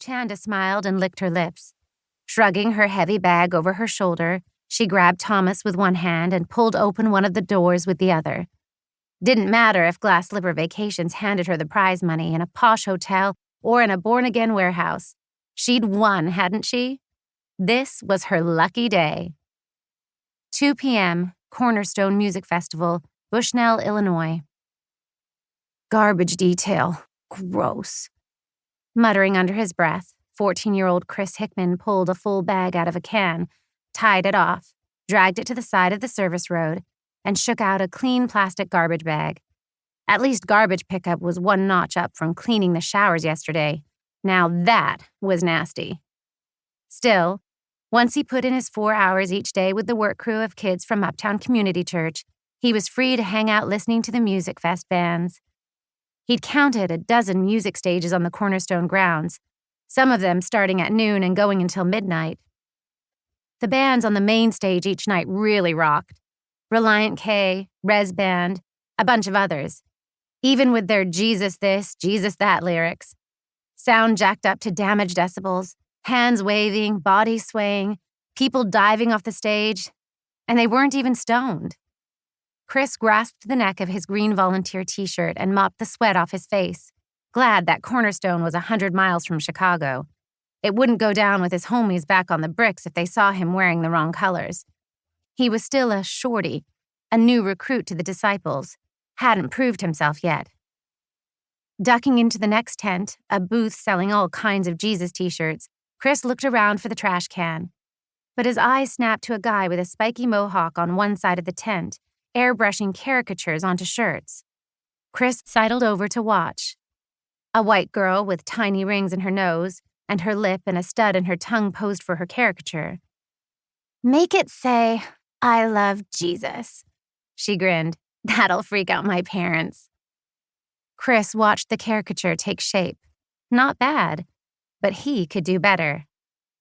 Chanda smiled and licked her lips. Shrugging her heavy bag over her shoulder, she grabbed Thomas with one hand and pulled open one of the doors with the other. Didn't matter if Glass Slipper Vacations handed her the prize money in a posh hotel or in a born-again warehouse. She'd won, hadn't she? This was her lucky day. 2 p.m., Cornerstone Music Festival, Bushnell, Illinois. Garbage detail. Gross. Muttering under his breath, 14-year-old Chris Hickman pulled a full bag out of a can, tied it off, dragged it to the side of the service road, and shook out a clean plastic garbage bag. At least garbage pickup was one notch up from cleaning the showers yesterday. Now that was nasty. Still, once he put in his 4 hours each day with the work crew of kids from Uptown Community Church, he was free to hang out listening to the Music Fest bands. He'd counted a dozen music stages on the Cornerstone grounds, some of them starting at noon and going until midnight. The bands on the main stage each night really rocked. Reliant K, Res Band, a bunch of others, even with their Jesus this, Jesus that lyrics. Sound jacked up to damaged decibels, hands waving, bodies swaying, people diving off the stage, and they weren't even stoned. Chris grasped the neck of his green volunteer t-shirt and mopped the sweat off his face, glad that Cornerstone was 100 miles from Chicago. It wouldn't go down with his homies back on the bricks if they saw him wearing the wrong colors. He was still a shorty, a new recruit to the disciples, hadn't proved himself yet. Ducking into the next tent, a booth selling all kinds of Jesus t-shirts, Chris looked around for the trash can. But his eyes snapped to a guy with a spiky mohawk on one side of the tent, airbrushing caricatures onto shirts. Chris sidled over to watch. A white girl with tiny rings in her nose and her lip and a stud in her tongue posed for her caricature. "Make it say, 'I love Jesus,'" she grinned. "That'll freak out my parents." Chris watched the caricature take shape. Not bad, but he could do better.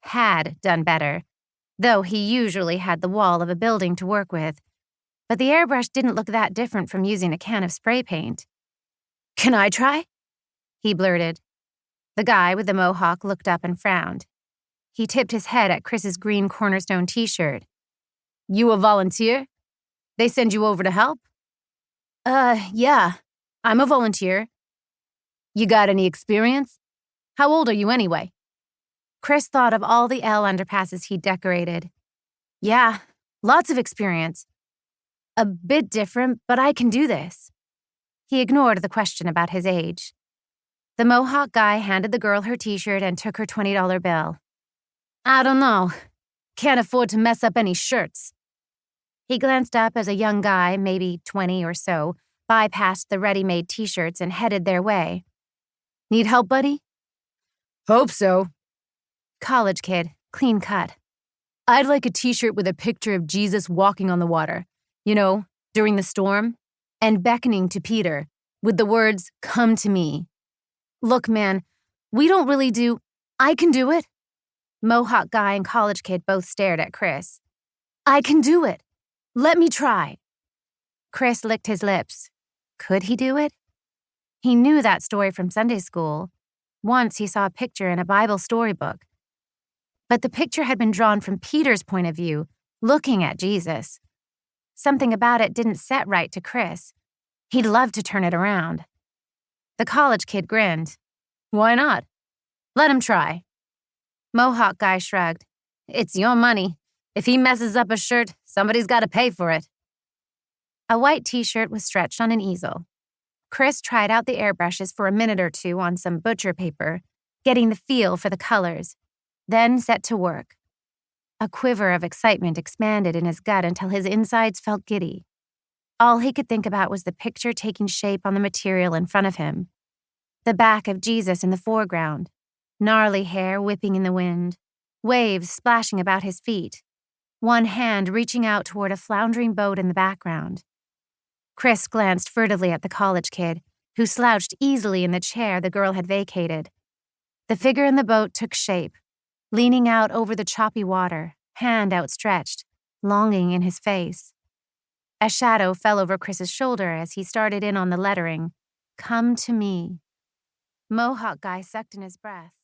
Had done better, though he usually had the wall of a building to work with. But the airbrush didn't look that different from using a can of spray paint. "Can I try?" he blurted. The guy with the mohawk looked up and frowned. He tipped his head at Chris's green Cornerstone t-shirt. "You a volunteer? They send you over to help?" Yeah, I'm a volunteer." "You got any experience? How old are you anyway?" Chris thought of all the L underpasses he'd decorated. "Yeah, lots of experience. A bit different, but I can do this." He ignored the question about his age. The mohawk guy handed the girl her t-shirt and took her $20 bill. "I don't know. Can't afford to mess up any shirts." He glanced up as a young guy, maybe 20 or so, bypassed the ready-made t-shirts and headed their way. "Need help, buddy?" "Hope so." College kid, clean cut. "I'd like a t-shirt with a picture of Jesus walking on the water, during the storm, and beckoning to Peter, with the words, 'Come to me.'" "Look, man, we don't really do... I can do it." Mohawk guy and college kid both stared at Chris. "I can do it. Let me try." Chris licked his lips. Could he do it? He knew that story from Sunday school. Once he saw a picture in a Bible storybook. But the picture had been drawn from Peter's point of view, looking at Jesus. Something about it didn't set right to Chris. He'd love to turn it around. The college kid grinned. "Why not? Let him try." Mohawk guy shrugged. "It's your money. If he messes up a shirt, somebody's got to pay for it." A white t-shirt was stretched on an easel. Chris tried out the airbrushes for a minute or two on some butcher paper, getting the feel for the colors, then set to work. A quiver of excitement expanded in his gut until his insides felt giddy. All he could think about was the picture taking shape on the material in front of him. The back of Jesus in the foreground, gnarly hair whipping in the wind, waves splashing about his feet, one hand reaching out toward a floundering boat in the background. Chris glanced furtively at the college kid, who slouched easily in the chair the girl had vacated. The figure in the boat took shape, leaning out over the choppy water, hand outstretched, longing in his face. A shadow fell over Chris's shoulder as he started in on the lettering, "Come to me." Mohawk guy sucked in his breath.